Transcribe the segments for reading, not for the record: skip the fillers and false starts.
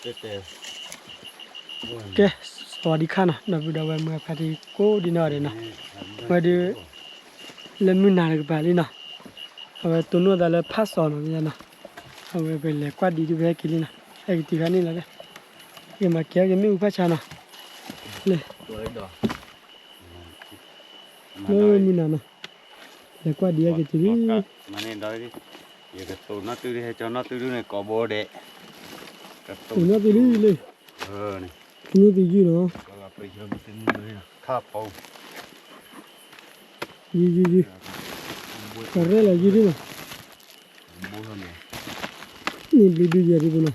แกสวัสดีค่ะนะนับดูดาวเมื่อพอดีกูดีน่าเลยนะมาดูเล่นมือนานกับไปเลยนะเอาไว้ตัวนู้นแต่ละพัสอนนี่นะเอาไว้เป็นเล็กกว่าดีดูไปกินนะไอ้ที่กันนี่แหละยังมาเกี่ยวยังไม่อุปชานะเลยมือนานนะเล็กกว่าดีกันทีนี้มาเนี่ยได้ดิอย่าเกิดตัวนัดตัวนี้ให้เจ้านัดตัวนี้กอบเดะตัวนู้นตัวนี้เลยนี่ตัวนู้นตัวยี่เนาะก็ไปเชื่อมติดมือเลยนะข้าเป่ายี่กระไรล่ะยี่ดิมั้งบูฮันเนี่ยนี่บีบียี่ดิบุนะ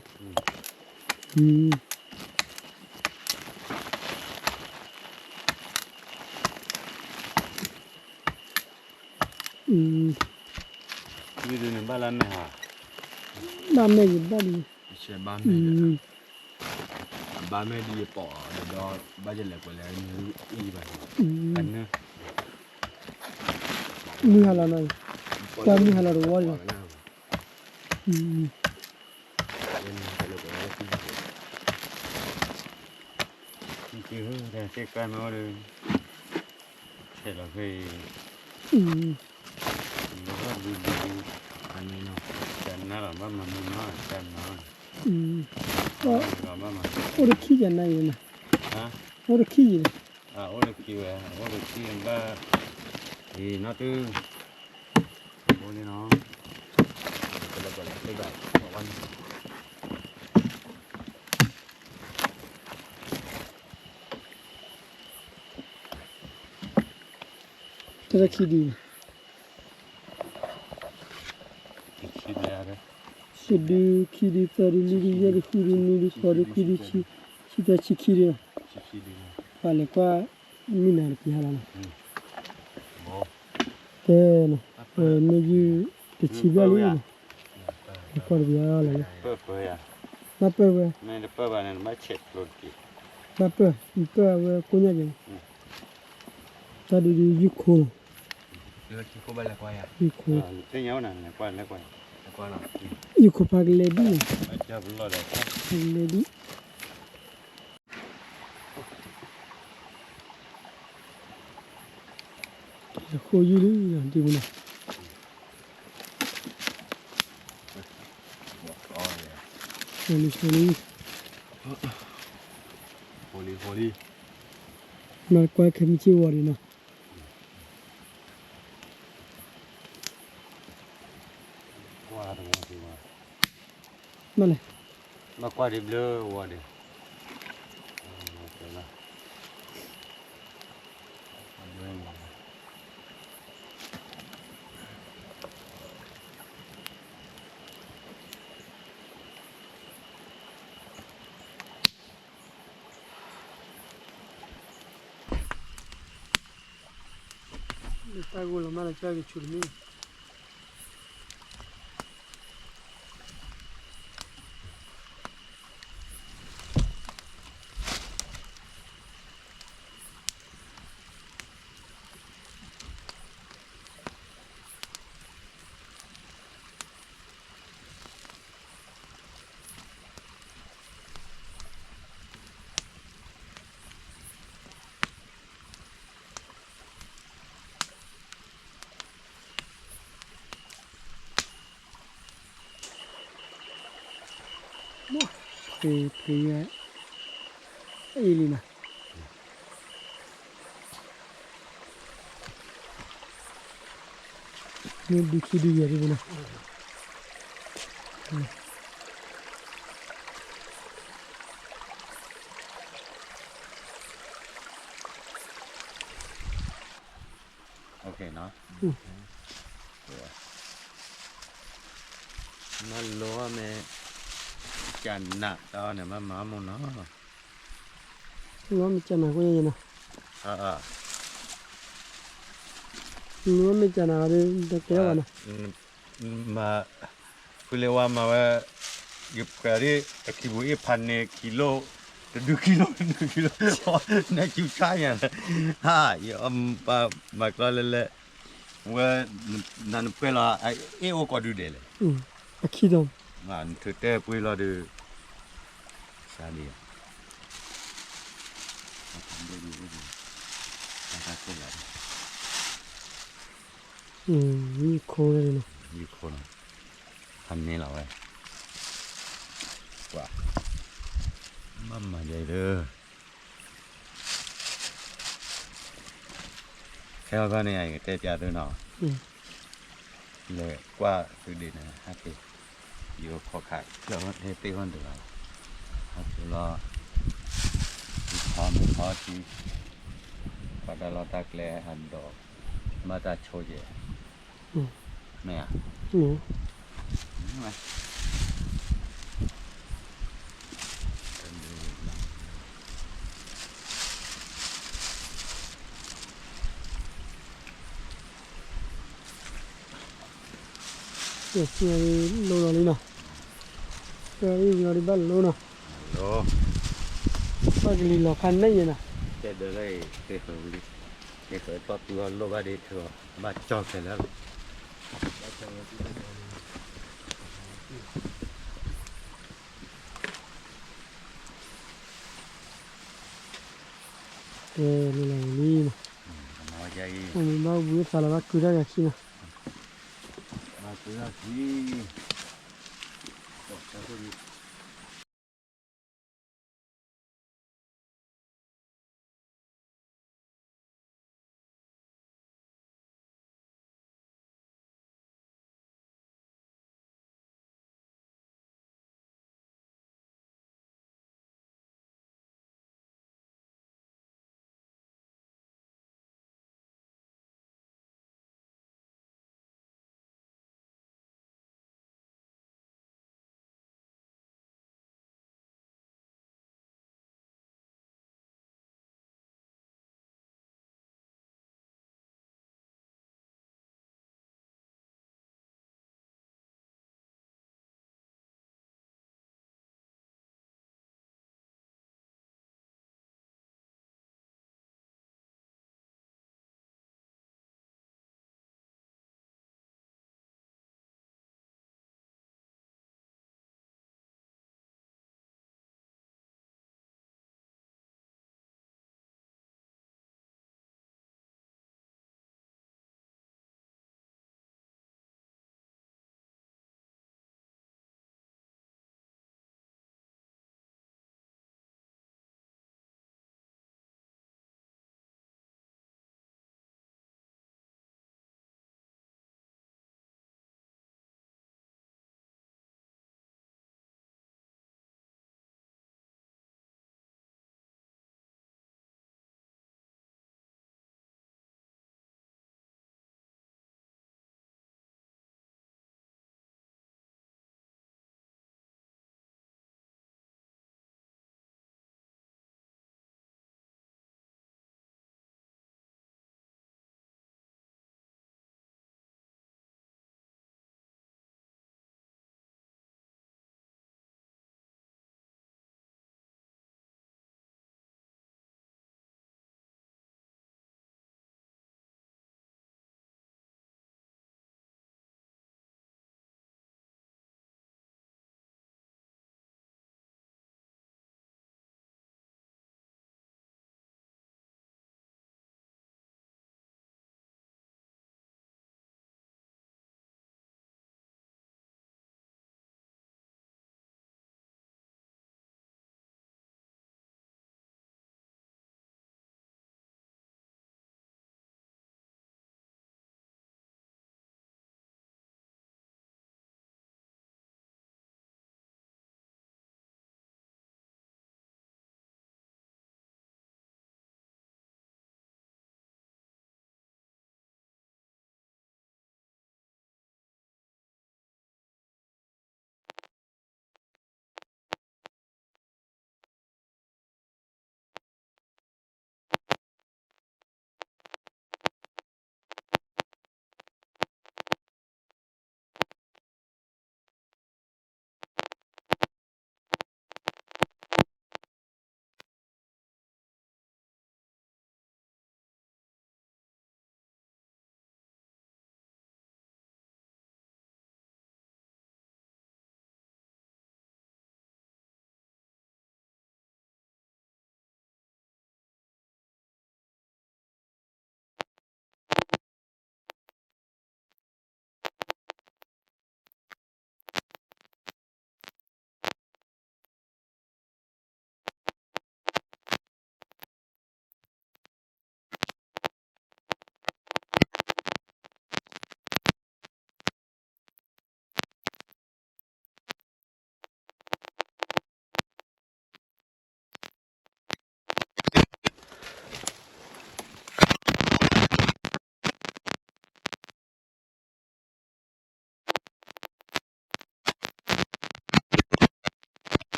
ยี่ดิเนี่ยบ้านละเนี่ยฮะบ้านแม่ยี่บ้านยี่ใช่บ้านแม่บ้านแม่ดีปอเดี๋ยวบ้านจะเหล็กกว่าแล้วนี่อีบ้านอันนี้มีอะไรหน่อยตามมีอะไรรู้ว่าอยู่คือแต่เช็คกันมาเลยเช็คแล้วคือแล้วก็ดูอันนี้เนาะจันน่าหรือว่ามันน่าจันน่าก็โอ้ยขี้ยันไหนนะฮะโอ้ยขี้โอ้ยขี้โอ้ยขี้มันก็ดีน่าตื้อโอ้ยเนาะแล้วก็ได้แบบวันจะขี้ดีขี้เลยอะไรขี้ดีฟาริลียาดิขี้ดีนี่ดิฟาริขี้ดีขี้ตาขี้ดีฟังเลยกว่ามีนาร์พิฮาลานะเต้นะไม่ยืดขี้บาลีนะฟาริบิอาเลยเปิดอ่ะมาเปิดเว้ยไม่ได้เปิดบ้านนั้นไม่เช็ดรถกี่มาเปิดเว้ยคุณยังไงตาดูยูโคลยูโคบ้านละกว่าอ่ะยูโคเตี้ยเอาหน่ะละกว่ายูโคพากเลดี้จะบุลล์เลยเลดี้โคยูลี่อย่างที่มันนี่โฮลี่มากกว่าแค่มีชื่อว่าเลยนะว่าตรงนี้ว่ามาเลยมากกว่าดิบเลยว่าดิตากูละมาละจ้ากิชุลมีPria Elinaนี่ดูขี้ดีอย่างนี้นะโอเคเนาะมันล้อแม่จันหนักตอนเนี่ยมาหมาหมดเนาะล้อไม่จันหนักก็ยังไงนะล้อไม่จันหนักเลยแต่แก่วะนะมาคือเรียกว่ามาว่าหยิบกระดิ่งคิบุอีพันเนี่ยกิโลเนี่ยคิวช้าอย่างฮะยอมมากรอเลยว่านั่นเป็นละไอ้โอ้ก็ดูเดเลยขี้ดองมันถือแต่ปุยละดู ซาเดียทำได้ดีนะครับเป็นไร นี่โคเลยเนาะ อยู่คนทำนี่เราไว้กว่ามั่มมาใหญ่เด้อแค่ก็เนี่ยเจ๊จ่าตัวเนาะ เลยกว่าสุดดีนะฮะที่อยู่ขอขาดแล้วเฮตีคนเดียวฮะตัวละพอมันพอที่ปัดเราตักแลหันดอกมาตัดโชยไม่อ่ะ นี่ ไม่ เดี๋ยวโลนี่เนาะเดี๋ยวบ้านโลเนาะ โอ้ บ้านลีหลอกคันได้ยังนะ เจ๊เดี๋ยวเลยเจ๊เคยดิเจ๊เคยตัวตัวโลบาดีเถอะมาจอกเสร็จแล้ว ลีหลอกนี่เนาะ น้อยใจ มันบ้าบุ้ยสารวัตรกูได้ยังขี้นะ มาเจอที่ตกใจก็ดี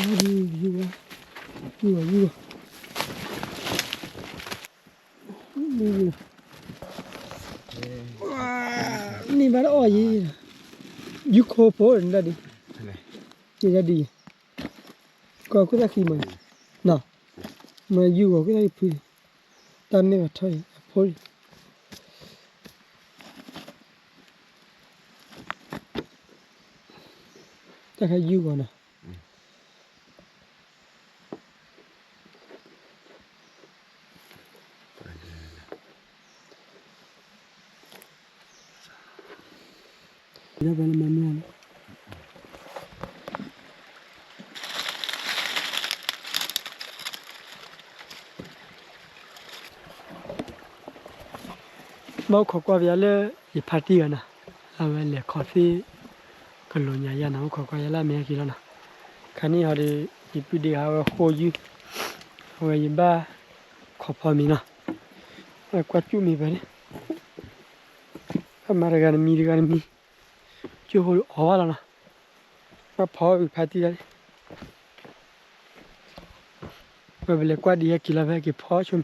อยู่นี่บ้านอ้อยยูโคโพนได้ดินี่จะดีก็ก็จะขี้มันน่ะมาอยู่ก็ได้พูดตอนนี้ก็ถอยพูดแต่ใครอยู่ก่อนนะแล้วไปแล้วมันเนี่ยมาขอกว่าเวลาเลยอีพาร์ตี้กันนะเอาไว้เลยคอฟฟี่ก็ลงยาๆนะมาขอกว่าเวลาเมียกินแล้วนะคันนี้เขาได้อีพีเดียวเอาไว้โคยูเอาไว้ยิบบ้าขอพอมีนะเอากวาดจุ่มมีไปเนี่ยมาเรื่องมีจู่หัวหัวแล้วนะมาพออีพาร์ตี้เลยมาเป็นเลยกว่าดีกินแล้วไปกินพอชุ่ม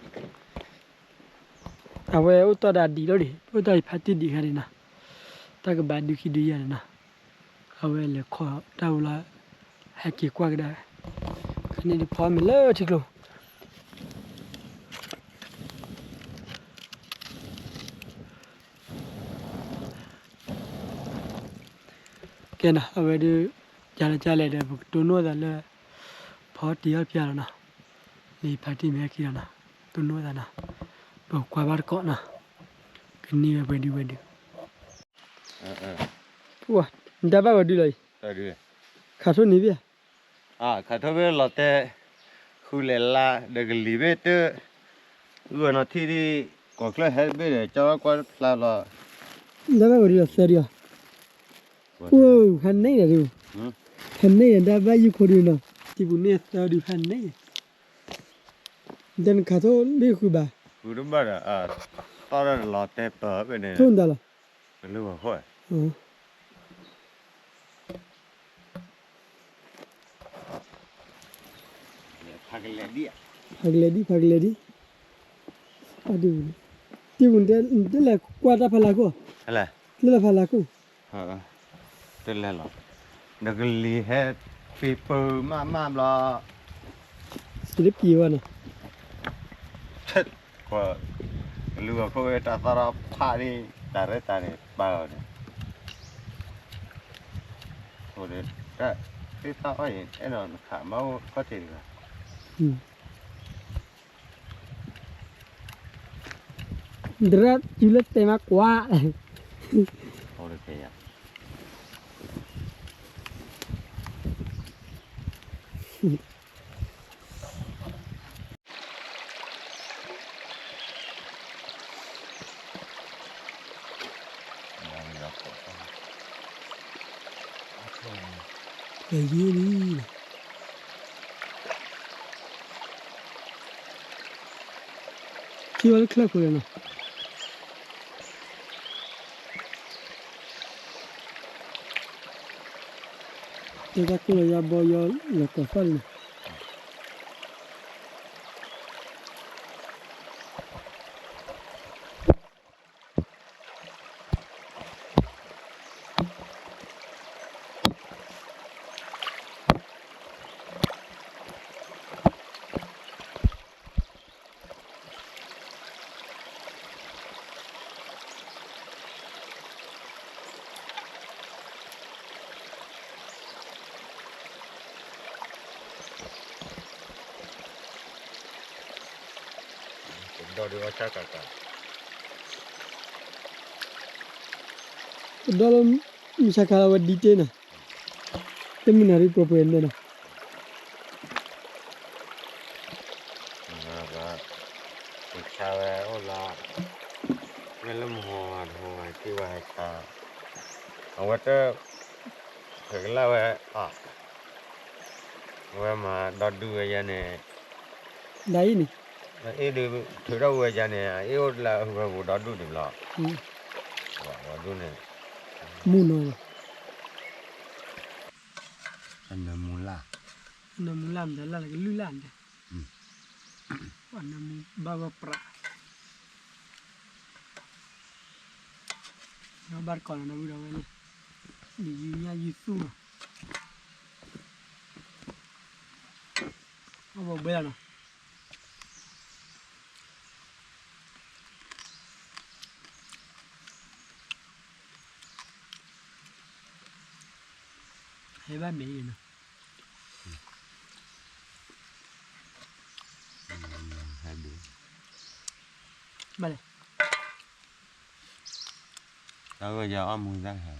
เอาไว้อุตส่าห์ดีแล้วดิอุตส่าห์พาร์ตี้ดีกันเลยนะแต่ก็บาดดูคิดดูอย่างนั้นนะเอาไว้เลยขอดาวละให้กี่กว่าก็ได้คันนี้พอมีเลิศทีเดียวแกนะเอาไว้ดูจานเลยเดี๋ยวตัวโน้ตอะไรพอดีอ่ะพี่แล้วนะนี่พาร์ตี้มีกี่แล้วนะตัวโน้ตนะบอกกว่าบาร์ก็นะคืนนี้ไปดูว้าดับไปดูเลยขาดทุนนี่พี่ขาดทุนไปแล้วแต่คุเลล่าเด็กลีเวตรู้ว่าที่ที่ก็เคยเห็นไปเลยเจ้าก็ลาละดับไปดูเลยเสียว้าวหันนี่เลยดูหันนี่ดับไปอยู่คนเดียวนะที่บุญเนี่ยเราดูหันนี่เดินขาดทุนไม่คุยบ้าคุยบ้าตอนนั้นเราแต่เปิดไปเนี่ยทุนได้ละไม่รู้ว่าค่อยพักเลยดิอะดูที่บุญเนี่ยนี่แหละกว่าจะพลากูอะไรนี่แหละพลากูเต็มแล้วนักลีเฮดปีเปิดมาละสิริปีวะนะก็รู้ว่าเขาจะตระพานี่ตานี่บ้าเนี่ยโอ้เด็กก็ที่ตาอ้อยไอ้นอนขาเมาก็จริงอ่ะเดี๋ยวจุลเต็มากว่าโอ้เด็กแก่เฮ้ยนี่ที่ว่าเคลียร์คุยนะเดี๋ยวก็เลยจะบอกยอหลักฟันเลยดอดูว่าชักกันดอลมิชาคาราวัดดีเจนะเต็มนารีโปรเปนเดนะก็ชาวโอลาเงินละหัวที่ว่าให้ชาเอาไว้เตอถึงแล้วว่ามาดอดูยันเนี่ยได้นี่ดูถือเราเวจเนี่ยละหัวดอดูดิบล้อว่าดูเนี่ยมูโนอันนั้นมูลา na mulam da la lu lan de Mm. wa na mu ba pra na bar ko na bu da wa ni yu nya yu su ma bo be na he ba me na Hai đứa. ba le Tao bây giờ ông muốn ra hả?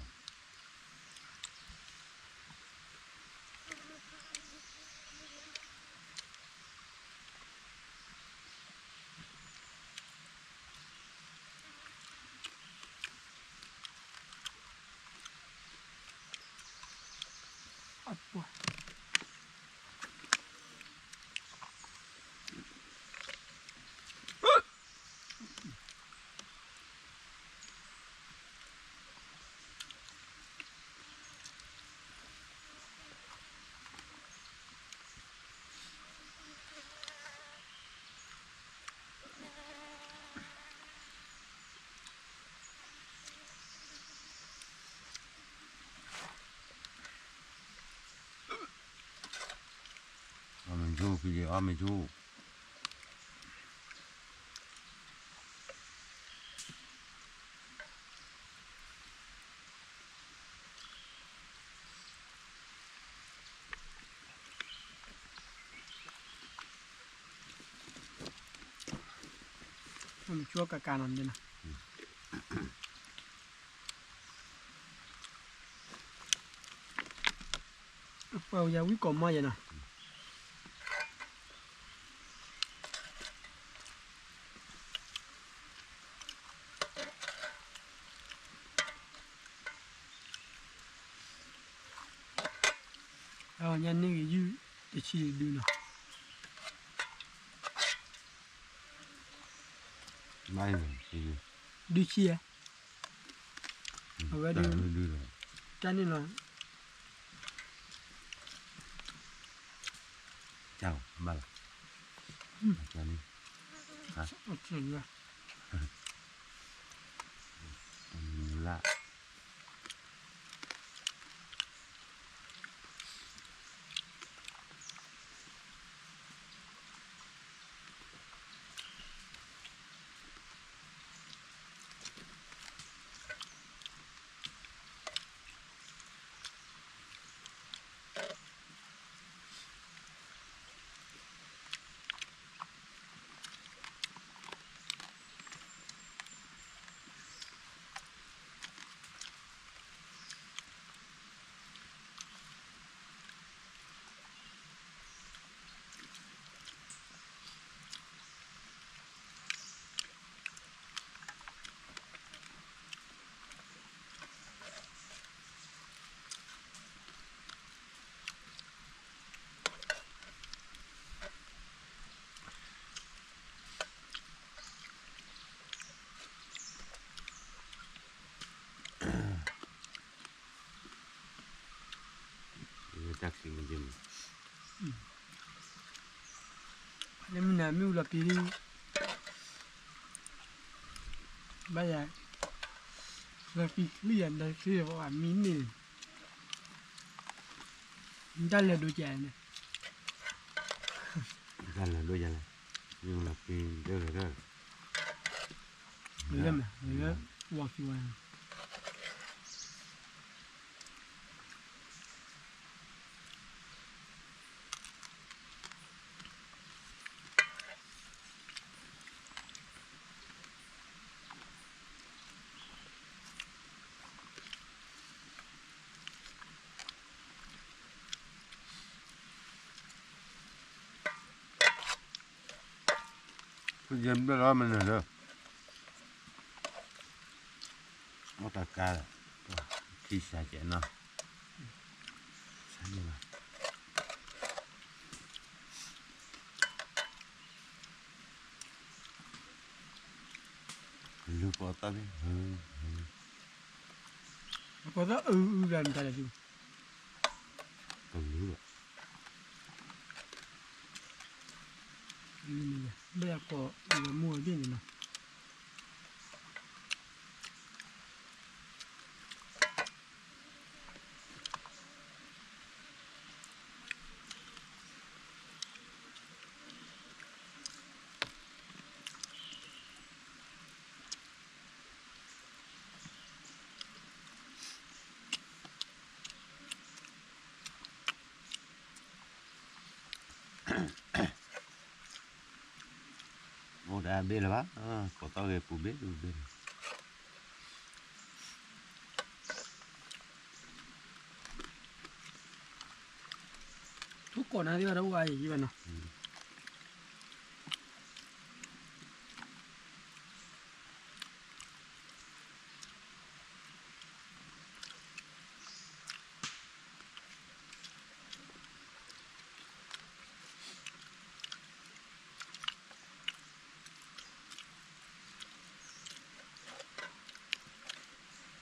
apa Ông mình chú cái gì ông mình chú. mu chua ka kanan de na apa ya wi ko ma ya na nya ni yu de chi du na Mai rồi cái gì? du chi ya Ở Tao đây- nó đưa rồi. cha ni na Chào, ba là. Chào đi. Hả? o chen ya Lạ. Taxi mình dừng. le mi na mi la pi ba ya la pi li an da si wa mi ni da le do ja ne Ra là đôi giờ này. Nhưng là cái đôi rồi đó. le ma le wa ki wa Cái dân đó mình rồi đó. Nó ta ca rồi. Khi xa chạy nó. Sao như vậy? Lúc có tao đi. ko da u ran da ju Còn lứa rồi. นี่เบียก็อยู่มัวดินเนาะโอ้ได้เบี้ยแล้ววะขอต่อเลยปูเบี้ยดูเบี้ยทุกคนนะที่ว่าเราไหวอยู่เนาะ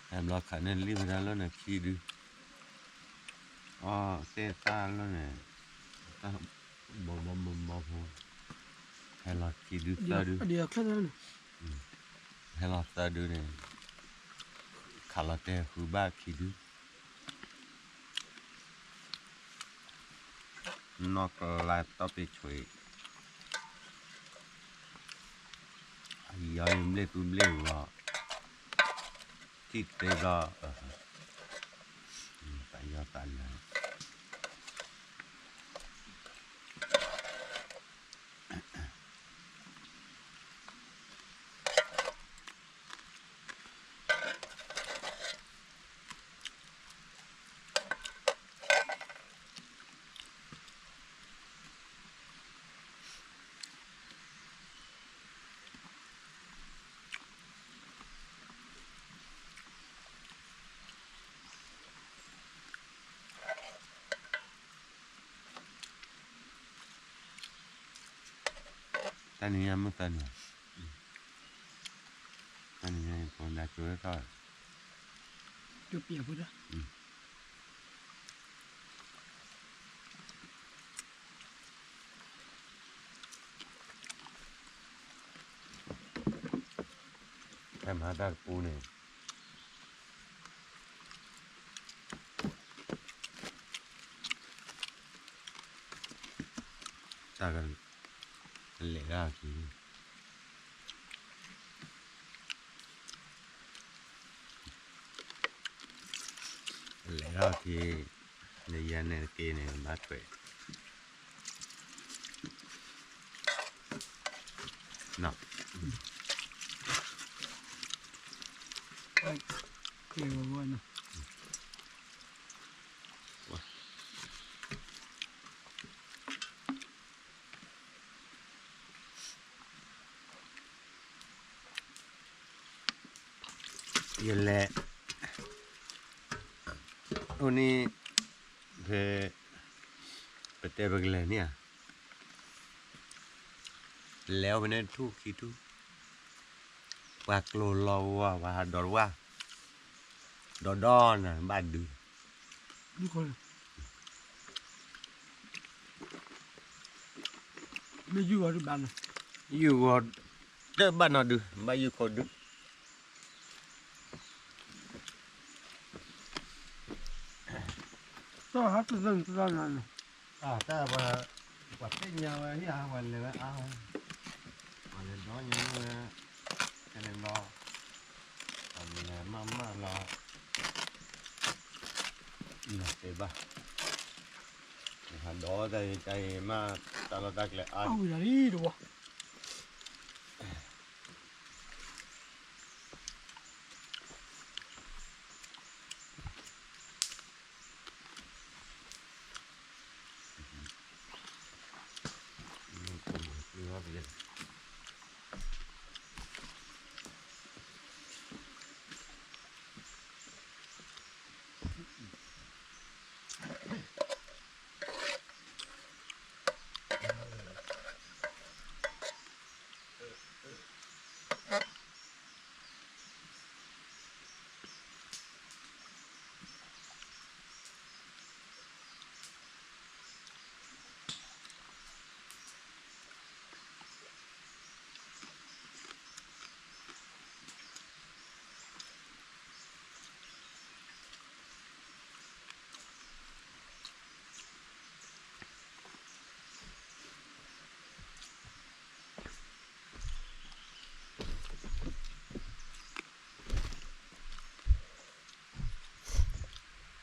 แอมรอขันนั่นรีบไปแล้วนะขี้ดื้ออ๋อเสียตาแล้วเนี่ยตาบ่พอให้รอขี้ดื้อตาดื้อ เดี๋ยวแค่นั้น ให้รอตาดื้อเนี่ยขาลาเต้คือบ้าขี้ดื้อนอกลาต่อไปช่วยยายมเล่ตุ้มเล่ว่าที่เตก็ไปยอตันเลยตอนนี้ยังไม่ตอนนี้ตอนนี้ยังคนได้ช่วยก็ จุดเปียกพุ่นละ แค่มาได้ปูเนี่ยตากันเหลือกี่เหลือที่ในยันเนี่ยเกเนี่ยมาช่วยเนาะ เกี่ยวกับเนาะ ยันแหละวันนี้เพไปเตะไปกันเลยเนี่ยแล้ววันนี้ทุกขี้ทุกว่าโกลลว่าดอลว่าดอดอนน่ะบ้านดู ทุกคนไม่อยู่อะไรบ้างนะ อยู่ก็เด้อบ้านนอดูบ้านอยู่คนดู ก็ฮัตตึ้งตอนนั้น แต่ว่าวัดเส้นยาวนี่วันเลยว่าวันเลยน้อยยังแค่นั้นรออันนี้มารอนะเจ็บป่ะหันดอใจมาตลอดตักเลยอ่ะ เอาอย่างนี้ดูวะ นี่ว่าไปเลย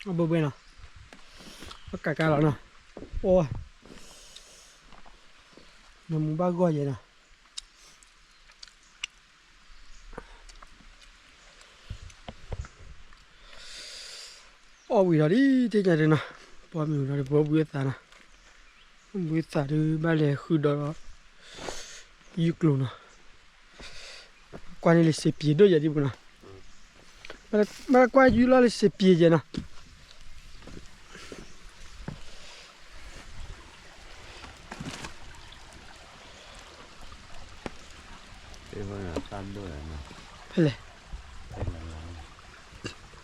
เอาเบื่อเนาะก็กะๆแล้วเนาะโอ้ยน้ำมูบ้าก้อยเนาะโอ้ยเราดิเจ๊งเลยเนาะพอมีเราได้พอบุยตานะบุยตาดูบ้านเลยคือดอกยุกลูเนาะกว่านี่เลยเสียปีด้วยอย่างที่บุญนะมากว่าอยู่แล้วเลยเสียปีเนาะ เต้คนละซ้ำด้วยนะ เฮ้ย เป็นอะไร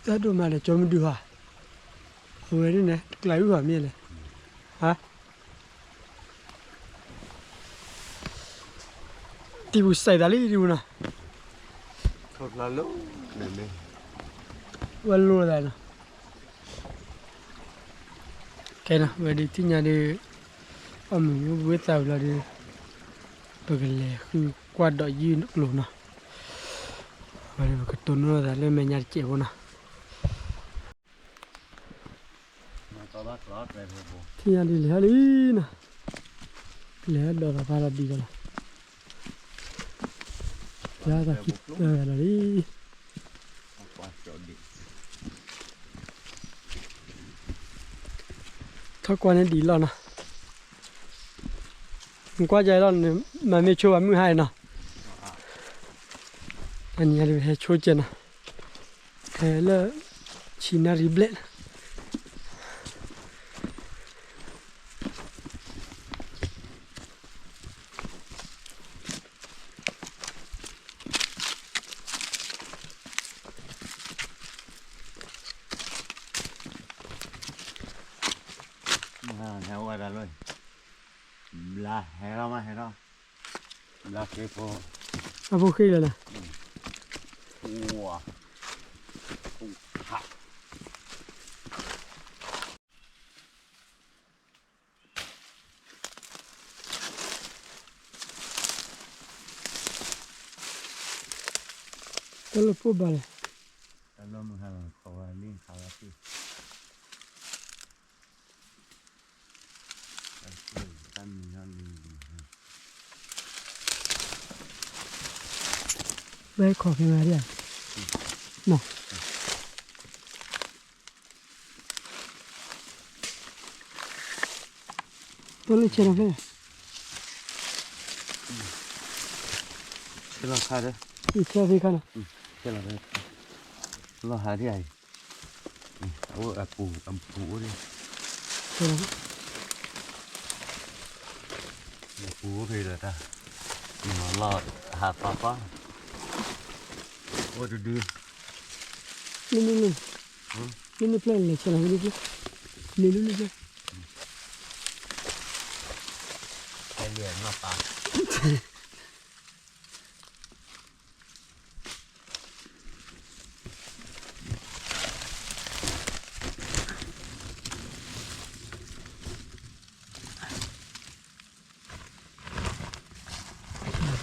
จะดูมาเลยจอมดูฮะเอาไว้นี่นะไกลอยู่หัวเมียเลยฮะที่บุษใส่ดาลีดูนะ ทดละลูกนั่นเลย วันรู้อะไรนะแค่นะวันนี้ที่เนี่ยดิอามีวิทย์อะไรดิเปิดเลยคือกวาดดอกยืนกลุ่มนะวันนี้ก็ต้นนู้นอะไรไม่ยากเจ็บนะ มาต่อบ้านรอดไปพวกผม ที่เนี่ยดิเลยอะไรนะเลยดอกอะไรดีกันละยาตะคิดอะไรดิ กวาดจอดดิ ถ้ากวาดนี่ดีแล้วนะมันกวาดใจแล้วเนี่ยมันไม่ช่วยมือให้นะอันนี้เลยให้ช่วยเจนะแค่ละชินาริบเล่ มาแถวอะไรเลยลาให้เรามาให้เราลาเก็บพอ เอาพวกขี้เลยนะ ตัวหัก ก็เลยพูดไปเลย แล้วเรามาหาเขาว่าเลี้ยงเขาแล้วพี่ตั้งมีนั่นมี ไว้ขอแค่มาเดียวเนาะตัวเล็กเชียวนะเพื่อน เชื่อราคาเด้อ อีกแค่พี่กันนะ เชื่อราคาเราหาที่ไหนเอาอัปูดิ เชียวนะ ปูพี่เลยจ้ะนี่มันรอหาปลาป้าโอ้ดู นี่เพลนเลยเชียวนะนี่เพลน ใช้เหรียญมาปลา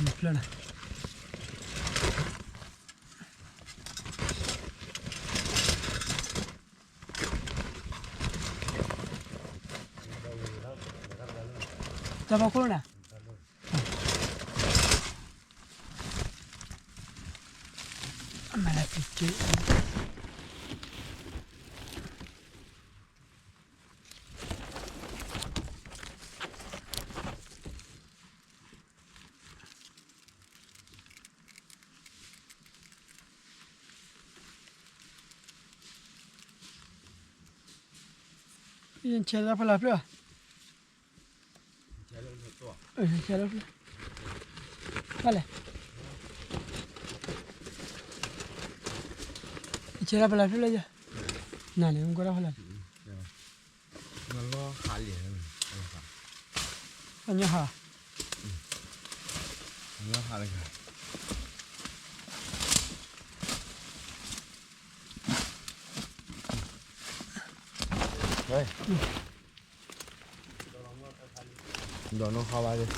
นี่เพลนนะจะมาคุยนะมาแล้วพี่เจ้ยังเชียร์อะไรเปล่าเชียร์อะไรอะไรเชียร์อะไรเปล่าจ้ะนั่นเลยมันก็ได้เปล่า มันก็ขาเหรียญ อันนี้ฮะ มันก็ขาเลยค่ะเฮ้ยโดนน้องเข้าไปเลย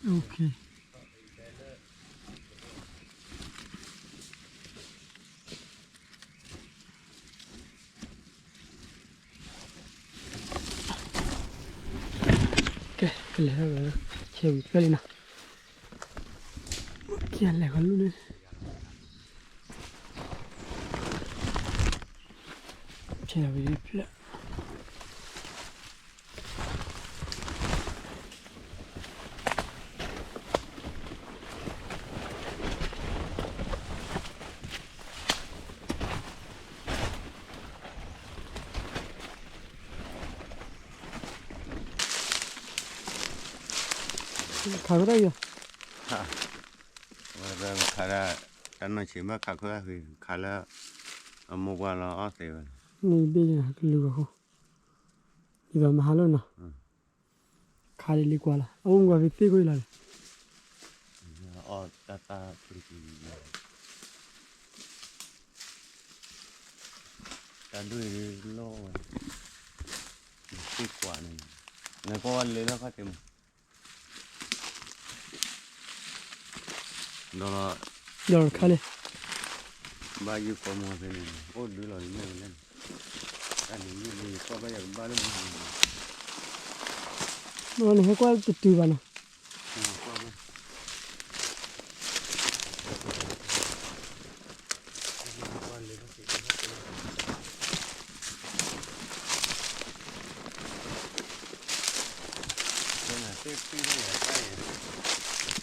โอเคโอเคก็แล้วเชื่อไปเลยนะเขียนอะไรกันรู้เลยเชื่อไปเลยเพื่อขาก็ได้อยู่ ว่าจะขาดแต่นั่นชิมว่าขาคือคือขาแล้วมุกว่าเราอ้อเสีย นี่เบี้ยนะคือลูกเขาอีแบบมาฮัลโหลนะขาเลยดีกว่าละเอาอุ้งกับพี่ตีกุยละ อ้อตาปริกิแต่ด้วยโลติดกว่านี่ในก็วันเลยแล้วก็เต็มโดน เดี๋ยวขาเลย บ้าอยู่ประมาณนี้โอ้ดูหล่อนี่ไม่เล่นอันนี้มีก็ไปอย่างบ้านมัน มันให้กว่าจะตีบ้านะเซฟตี้เลยใช่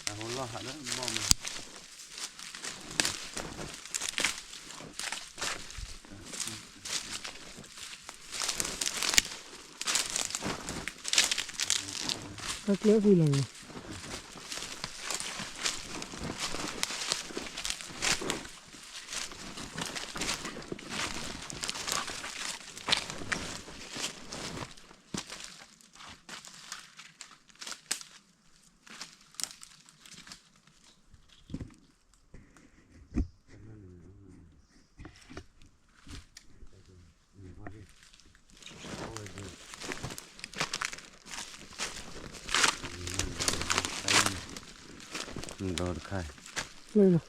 แต่คนรอหันแล้วมองมันก็เลี้ยวคุยเลย โดนใครเลยนะ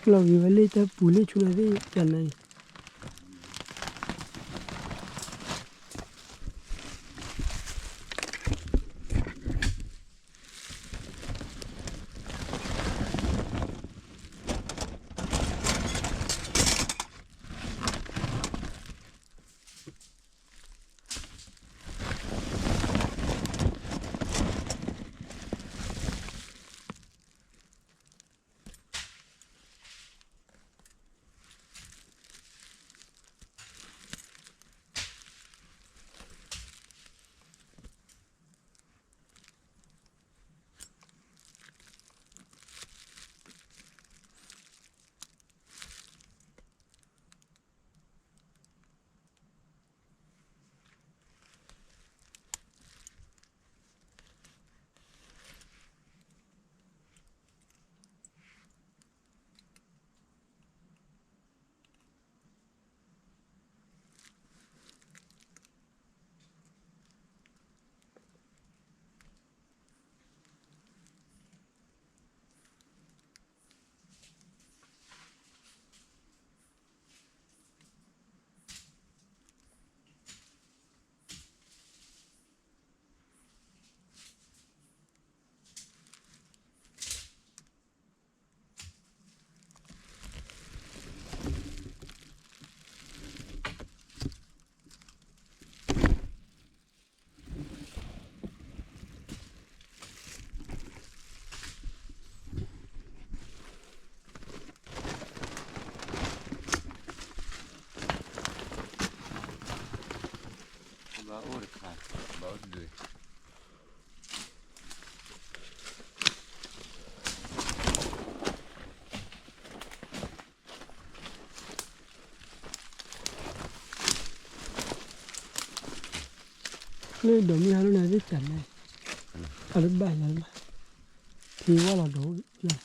เราอยู่วันนี้จะปูนี่ชุนอะไรกันไหนบ้าโอ้ยค่ะบ้าด้วย เลยเดี๋ยวมีฮัลโหลไหนที่กันไหนอะไรบ้างอะไรบ้างที่ว่าเราดูเนี่ย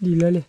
ดีเลย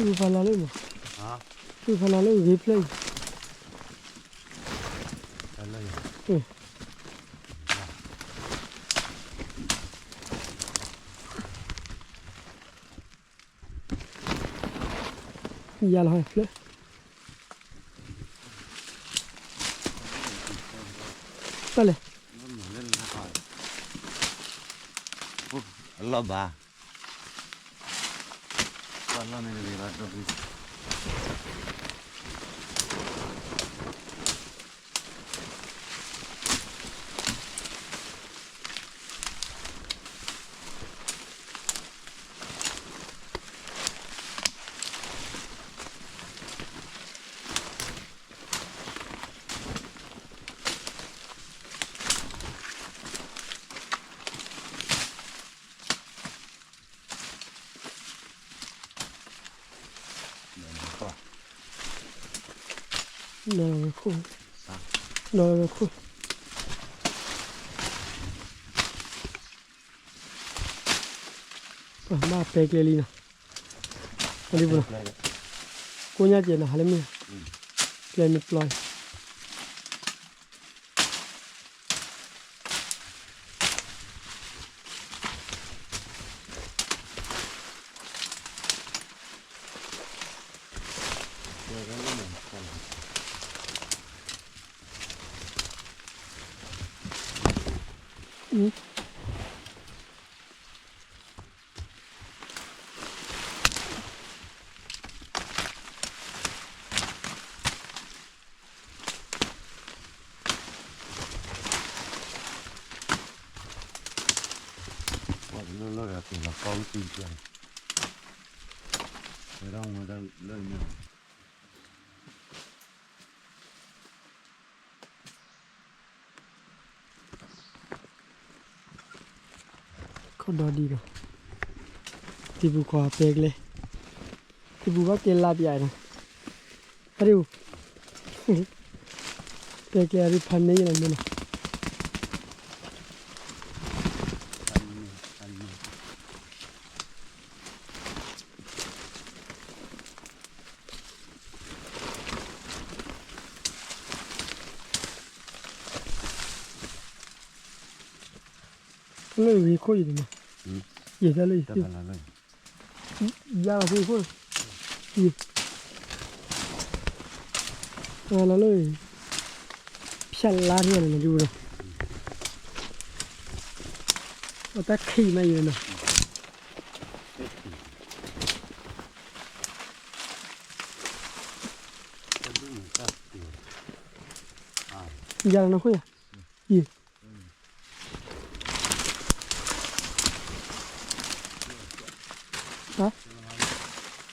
คือพลาเลยมั้งคือพลาเลยรีเพลย์ Gel harfle. Böyle. Allah ba. Allah ne dedi lan? No, cool. No, cool. Ma pe ke li na. Ali bu. Ko nya je na hale mi. Plan deploy. Nó là từ là con tin chuyện rồi đâu mà đâu lên nữa Có đó đi rồi. Thì bu qua pe le. Thì bu ba ke la bia na. Ariu. Pe ke ari phan nei na na. Lấy gì khôi gì mà, gì ra lấy, ra là gì khôi, gì, là lấy, xả lá như này là đủ rồi, ở ta khi mà gì nữa, ra là nó khôi à, gì.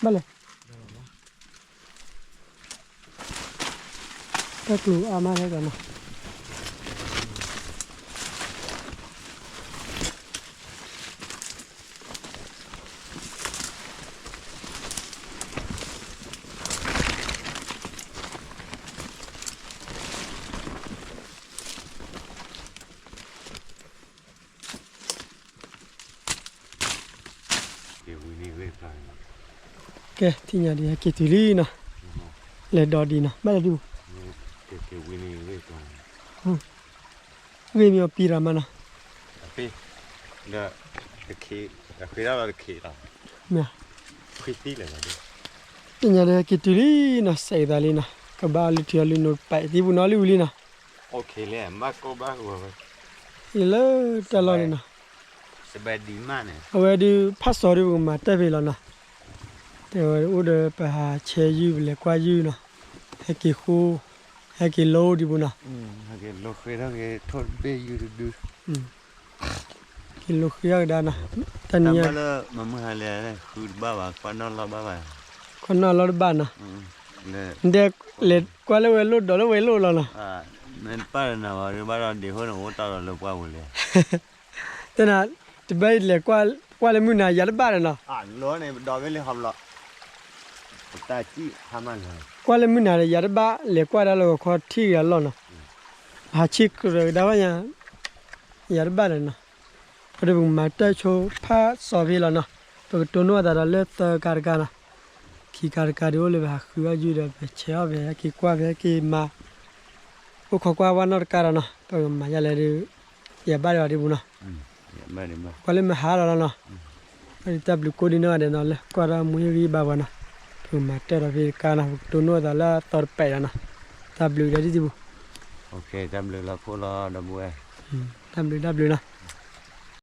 Vale. Các lũ ama hết rồi nè. Cái Winnie về rồi. Ok, thì nhà đi cái thứ lý nè. Lấy đỏ đi nè. Bắt đầu đi. Cái Winnie về rồi. Về miêu pirama nè. Tapi cái đó là cái đó. Mẹ. Cái tí là gì? Thì nhà đi cái thứ lý nè, xây ra đi nè. Cái ba lít thiêu lên nốt bảy thì bún nó lưu đi nè. Ok nè, mà cô bác rồi. Thì lỡ trả lời nè. Sẽ bé đi mà nè. Ở đây đi phát sổ đi mà tới về là nè. Thì ở đây phải hà chế dư lại qua dư nè. Hay cái khu, hay cái lô đi bún nè. Cái lô khơi đó cái thôn bé yêu được. Cái lô kia đó nè. Tần Tama nhà. là mà mua hai lẻ khử ba qua nó là ba. Con nào lót bàn nè. Nè. Để lết qua lấy về lót đó lấy về lót là nè. Nên ba nào mà ba là đi hơn nó tao là qua rồi. Thế nào, thì bây giờ qua lấy mưa này giá bàn nè. Lúa này đòi với lên hầm lọ. Ta chỉ ham ăn rồi. Qua lấy mưa này giá ba, lấy qua đó là có thi là lót nè. Hà chích rồi đó nha. Giá ba này nè. Rồi bùng mà tới chỗ phá sò về là nè. Rồi tôi nói là lấy tờ cà nè. Khi cà đi ô lấy về khứa dư rồi về chéo về cái qua về cái mà. Ô khó qua vào nó cà nè. Rồi mà giá lấy đi giá ba rồi đi bún nè. Ba đi mà. Qua lấy mà há rồi nè. Rồi ta bị cố đi nữa để nó lấy qua ra mua cái ba vào nè. Rồi mà tới rồi về cà nè. Tôi nói là tờ bẻ nè. Ta bị ra đi bù. Ok, tạm được là cô lo đâm bùa. Ta bị nè.